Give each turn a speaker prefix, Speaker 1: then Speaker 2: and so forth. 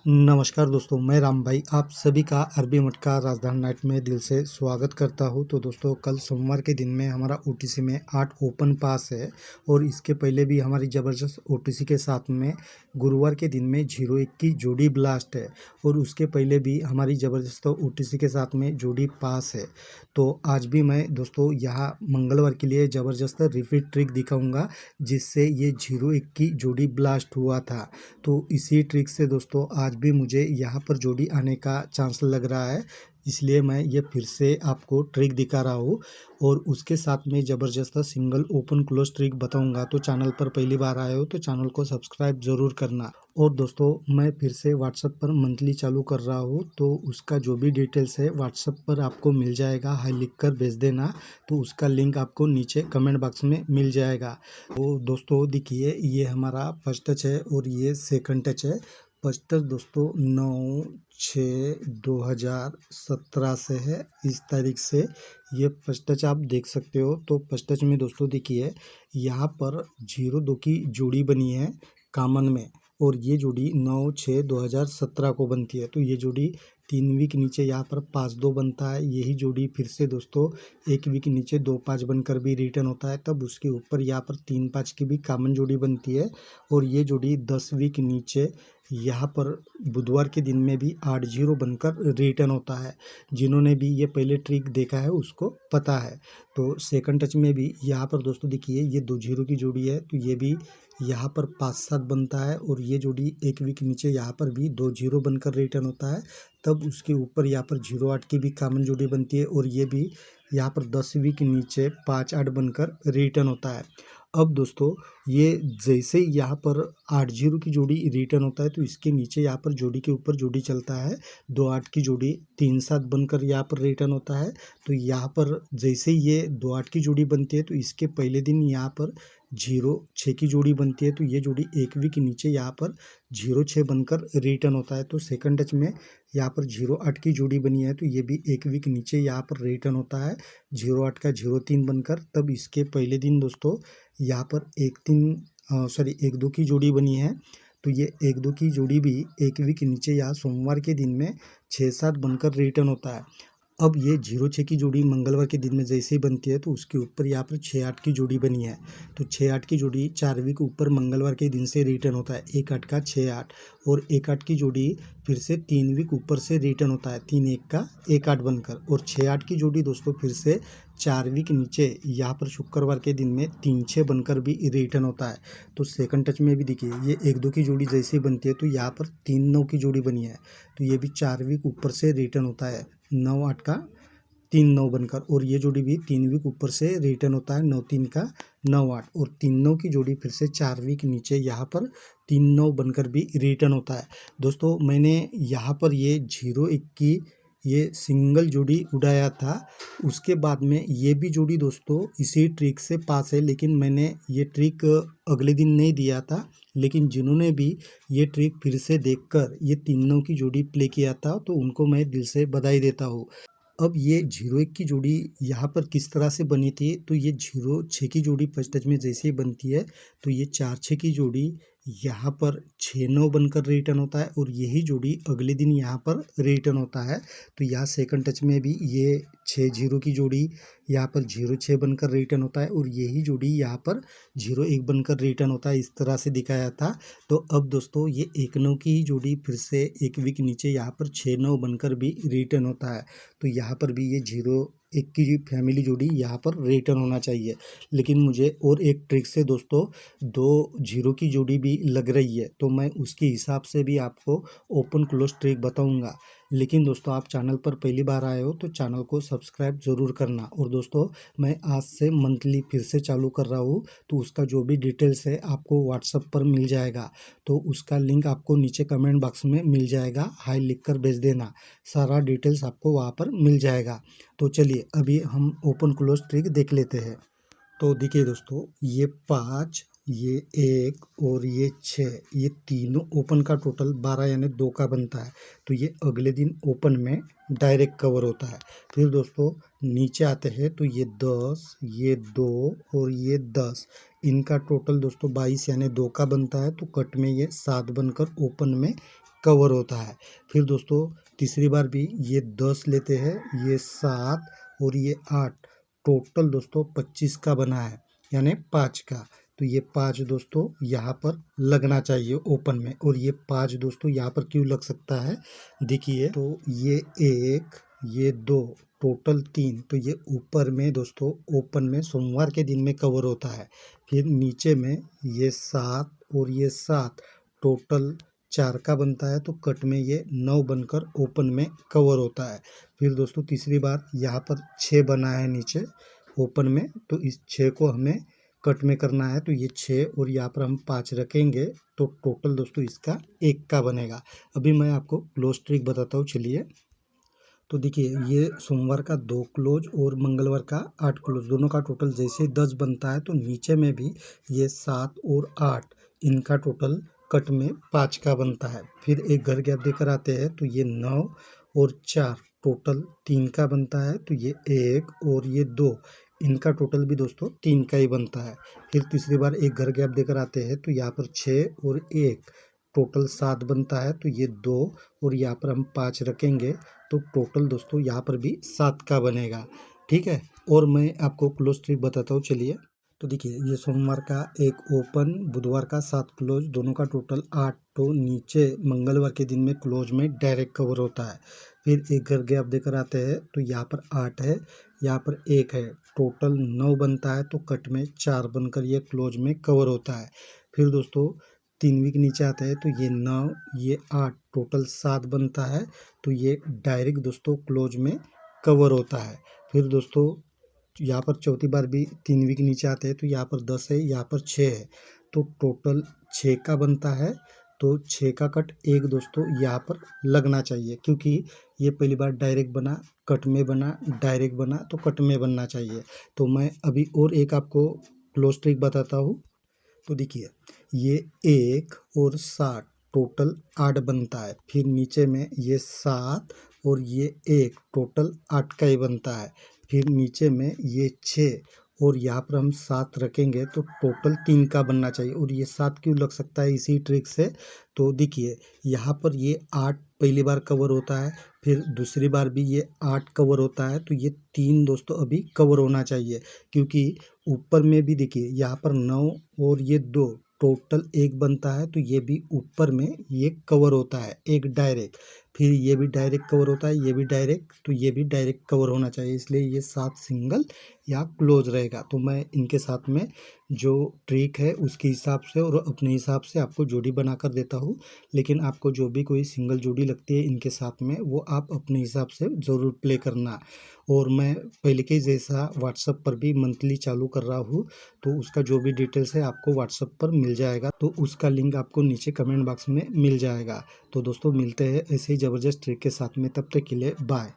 Speaker 1: नमस्कार दोस्तों, मैं राम भाई आप सभी का अरबी मटका राजधानी नाइट में दिल से स्वागत करता हूं। तो दोस्तों, कल सोमवार के दिन में हमारा ओटीसी में 8 ओपन पास है और इसके पहले भी हमारी ज़बरदस्त ओटीसी के साथ में गुरुवार के दिन में 0-1 की जोड़ी ब्लास्ट है और उसके पहले भी हमारी ज़बरदस्त ओटीसी के साथ में जोड़ी पास है। तो आज भी मैं दोस्तों यहाँ मंगलवार के लिए ज़बरदस्त रिपीट ट्रिक दिखाऊंगा जिससे ये 0-1 की जोड़ी ब्लास्ट हुआ था। तो इसी ट्रिक से दोस्तों आज भी मुझे यहाँ पर जोड़ी आने का चांस लग रहा है, इसलिए मैं ये फिर से आपको ट्रिक दिखा रहा हूँ और उसके साथ में ज़बरदस्त सिंगल ओपन क्लोज ट्रिक बताऊंगा। तो चैनल पर पहली बार आए हो तो चैनल को सब्सक्राइब ज़रूर करना। और दोस्तों, मैं फिर से व्हाट्सएप पर मंथली चालू कर रहा हूँ, तो उसका जो भी डिटेल्स है व्हाट्सएप पर आपको मिल जाएगा। हाई लिख कर भेज देना, तो उसका लिंक आपको नीचे कमेंट बॉक्स में मिल जाएगा। तो दोस्तों देखिए, ये हमारा फर्स्ट टच है और ये सेकंड टच है। फर्स्ट टच दोस्तों 9/6/2017 से है, इस तारीख से ये फर्स्ट टच आप देख सकते हो। तो फर्स्ट टच में दोस्तों देखिए, यहाँ पर 0-2 की जोड़ी बनी है कामन में और ये जोड़ी 9/6/2017 को बनती है। तो ये जोड़ी 3 वीक नीचे यहाँ पर 5-2 बनता है। यही जोड़ी फिर से दोस्तों 1 वीक नीचे 2-5 बनकर भी रिटर्न होता है, तब उसके ऊपर यहाँ पर 3-5 की भी कॉमन जोड़ी बनती है। और ये जोड़ी 10 वीक नीचे यहाँ पर बुधवार के दिन में भी 8-0 बनकर रिटर्न होता है। जिन्होंने भी ये पहले ट्रिक देखा है उसको पता है। तो सेकंड टच में भी यहाँ पर दोस्तों देखिए, ये 2-0 की जोड़ी है, तो ये भी यहाँ पर 5-7 बनता है और ये जोड़ी 1 वीक नीचे यहाँ पर भी 2-0 बनकर रिटर्न होता है, तब उसके ऊपर यहाँ पर 0-8 की भी कॉमन जोड़ी बनती है और ये भी यहाँ पर 10 वीक नीचे 5-8 बनकर रिटर्न होता है। अब दोस्तों, ये जैसे ही यहाँ पर 8-0 की जोड़ी रिटर्न होता है, तो इसके नीचे यहाँ पर जोड़ी के ऊपर जोड़ी चलता है 2-8 की जोड़ी 3-7 बनकर यहाँ पर रिटर्न होता है। तो यहाँ पर जैसे ही ये 2-8 की जोड़ी बनती है, तो इसके पहले दिन यहाँ पर 0-6 की जोड़ी बनती है। तो ये जोड़ी 1 वीक नीचे यहाँ पर 0-6 बनकर रिटर्न होता है। तो सेकंड टच में यहाँ पर 0-8 की जोड़ी बनी है, तो ये भी 1 वीक नीचे यहाँ पर रिटर्न होता है 0-8 का 0-3 बनकर। तब इसके पहले दिन दोस्तों यहाँ पर 1-2 की जोड़ी बनी है, तो ये 1-2 की जोड़ी भी 1 वीक नीचे यहाँ सोमवार के दिन में 6-7 बनकर रिटर्न होता है। अब ये 0-6 की जोड़ी मंगलवार के दिन में जैसे ही बनती है, तो उसके ऊपर यहाँ पर 6-8 की जोड़ी बनी है। तो 6-8 की जोड़ी 4 वीक ऊपर मंगलवार के दिन से रिटर्न होता है, 1-8 का 6-8। और 1-8 की जोड़ी फिर से 3 वीक ऊपर से रिटर्न होता है, 3-1 का 1-8 बनकर। और 6-8 की जोड़ी दोस्तों फिर से 4 वीक नीचे यहाँ पर शुक्रवार के दिन में 3-6 बनकर भी रिटर्न होता है। तो सेकंड टच में भी देखिए, ये 1-2 की जोड़ी जैसे ही बनती है, तो यहाँ पर 3-9 की जोड़ी बनी है, तो ये भी 4 वीक ऊपर से रिटर्न होता है 9-8 का 3-9 बनकर। और ये जोड़ी भी 3 वीक ऊपर से रिटर्न होता है 9-3 का 9-8। और 3-9 की जोड़ी फिर से 4 वीक नीचे यहाँ पर 3-9 बनकर भी रिटर्न होता है। दोस्तों, मैंने यहाँ पर ये 0-1 की ये सिंगल जोड़ी उड़ाया था, उसके बाद में ये भी जोड़ी दोस्तों इसी ट्रिक से पास है, लेकिन मैंने ये ट्रिक अगले दिन नहीं दिया था। लेकिन जिन्होंने भी ये ट्रिक फिर से देखकर ये 3-9 की जोड़ी प्ले किया था, तो उनको मैं दिल से बधाई देता हूँ। अब ये 0-1 की जोड़ी यहाँ पर किस तरह से बनी थी, तो ये 0-6 की जोड़ी फर्स्ट टच में जैसे ही बनती है, तो ये 4-6 की जोड़ी यहाँ पर 6-9 बनकर रिटर्न होता है और यही जोड़ी अगले दिन यहाँ पर रिटर्न होता है। तो यहाँ सेकंड टच में भी ये 6-0 की जोड़ी यहाँ पर 0-6 बनकर रिटर्न होता है और यही जोड़ी यहाँ पर 0-1 बनकर रिटर्न होता है, इस तरह से दिखाया था। तो अब दोस्तों, ये 1-9 की जोड़ी फिर से 1 वीक नीचे यहाँ पर 6-9 बनकर भी रिटर्न होता है। तो यहाँ पर भी ये 0-1 की फैमिली जोड़ी यहाँ पर रिटर्न होना चाहिए। लेकिन मुझे और एक ट्रिक से दोस्तों 2-0 की जोड़ी भी लग रही है, तो मैं उसके हिसाब से भी आपको ओपन क्लोज ट्रिक बताऊंगा। लेकिन दोस्तों, आप चैनल पर पहली बार आए हो तो चैनल को सब्सक्राइब ज़रूर करना। और दोस्तों, मैं आज से मंथली फिर से चालू कर रहा हूँ, तो उसका जो भी डिटेल्स है आपको व्हाट्सएप पर मिल जाएगा। तो उसका लिंक आपको नीचे कमेंट बॉक्स में मिल जाएगा, हाई लिख कर भेज देना, सारा डिटेल्स आपको वहाँ पर मिल जाएगा। तो चलिए अभी हम ओपन क्लोज ट्रिक देख लेते हैं। तो देखिए दोस्तों, ये 5 ये 1 और ये 6, ये तीनों ओपन का टोटल 12 यानी 2 का बनता है। तो ये अगले दिन ओपन में डायरेक्ट कवर होता है। फिर दोस्तों नीचे आते हैं तो ये 10, ये 2 और ये 10, इनका टोटल दोस्तों 22 यानी 2 का बनता है। तो कट में ये 7 बनकर ओपन में कवर होता है। फिर दोस्तों तीसरी बार भी ये 10 लेते हैं, ये 7 और ये 8, टोटल दोस्तों 25 का बना है यानी 5 का। तो ये 5 दोस्तों यहाँ पर लगना चाहिए ओपन में। और ये 5 दोस्तों यहाँ पर क्यों लग सकता है देखिए, तो ये 1, ये 2, टोटल 3, तो ये ऊपर में दोस्तों ओपन में सोमवार के दिन में कवर होता है। फिर नीचे में ये 7 और ये 7, टोटल 4 का बनता है। तो कट में ये 9 बनकर ओपन में कवर होता है। फिर दोस्तों तीसरी बार यहाँ पर 6 बना है नीचे ओपन में, तो इस 6 को हमें कट में करना है। तो ये 6 और यहाँ पर हम 5 रखेंगे तो टोटल दोस्तों इसका 1 का बनेगा। अभी मैं आपको क्लोज ट्रिक बताता हूँ, चलिए। तो देखिए ये सोमवार का 2 क्लोज और मंगलवार का 8 क्लोज, दोनों का टोटल जैसे 10 बनता है तो नीचे में भी ये 7 और 8, इनका टोटल कट में 5 का बनता है। फिर एक घर गैप देकर आते हैं तो ये 9 और 4, टोटल 3 का बनता है। तो ये 1 और ये 2, इनका टोटल भी दोस्तों 3 का ही बनता है। फिर तीसरी बार एक घर गैप देकर आते हैं तो यहाँ पर 6 और 1, टोटल 7 बनता है। तो ये 2 और यहाँ पर हम 5 रखेंगे तो टोटल दोस्तों यहाँ पर भी 7 का बनेगा, ठीक है। और मैं आपको क्लोज ट्रिक बताता हूँ, चलिए। तो देखिए ये सोमवार का 1 ओपन, बुधवार का 7 क्लोज, दोनों का टोटल 8, तो नीचे मंगलवार के दिन में क्लोज में डायरेक्ट कवर होता है। फिर एक घर गैप देकर आते हैं तो यहाँ पर 8 है, यहाँ पर 1 है, टोटल 9 बनता है। तो कट में 4 बनकर ये क्लोज में कवर होता है। फिर दोस्तों 3 वीक नीचे आते हैं तो ये 9, ये 8, टोटल 7 बनता है। तो ये डायरेक्ट दोस्तों क्लोज में कवर होता है। फिर दोस्तों यहाँ पर चौथी बार भी 3 वीक नीचे आते हैं तो यहाँ पर 10 है, यहाँ पर 6 है, तो टोटल 6 का बनता है। तो 6 का कट 1 दोस्तों यहाँ पर लगना चाहिए, क्योंकि ये पहली बार डायरेक्ट बना, कट में बना, डायरेक्ट बना, तो कट में बनना चाहिए। तो मैं अभी और एक आपको क्लोज ट्रिक बताता हूँ। तो देखिए ये 1 और 7, टोटल 8 बनता है। फिर नीचे में ये 7 और ये 1, टोटल 8 का ही बनता है। फिर नीचे में ये 6 और यहाँ पर हम 7 रखेंगे तो टोटल 3 का बनना चाहिए। और ये 7 क्यों लग सकता है इसी ट्रिक से, तो देखिए यहाँ पर ये 8 पहली बार कवर होता है, फिर दूसरी बार भी ये 8 कवर होता है। तो ये 3 दोस्तों अभी कवर होना चाहिए, क्योंकि ऊपर में भी देखिए यहाँ पर 9 और ये 2, टोटल 1 बनता है। तो ये भी ऊपर में ये कवर होता है, एक डायरेक्ट, फिर ये भी डायरेक्ट कवर होता है, ये भी डायरेक्ट, तो ये भी डायरेक्ट कवर होना चाहिए, इसलिए ये 7 सिंगल या क्लोज रहेगा। तो मैं इनके साथ में जो ट्रिक है उसके हिसाब से और अपने हिसाब से आपको जोड़ी बनाकर देता हूँ। लेकिन आपको जो भी कोई सिंगल जोड़ी लगती है इनके साथ में, वो आप अपने हिसाब से ज़रूर प्ले करना। और मैं पहले के जैसा व्हाट्सएप पर भी मंथली चालू कर रहा हूँ, तो उसका जो भी डिटेल्स है आपको व्हाट्सएप पर मिल जाएगा, तो उसका लिंक आपको नीचे कमेंट बॉक्स में मिल जाएगा। तो दोस्तों मिलते हैं ऐसे ही ज़बरदस्त ट्रिक के साथ में, तब तक के लिए बाय।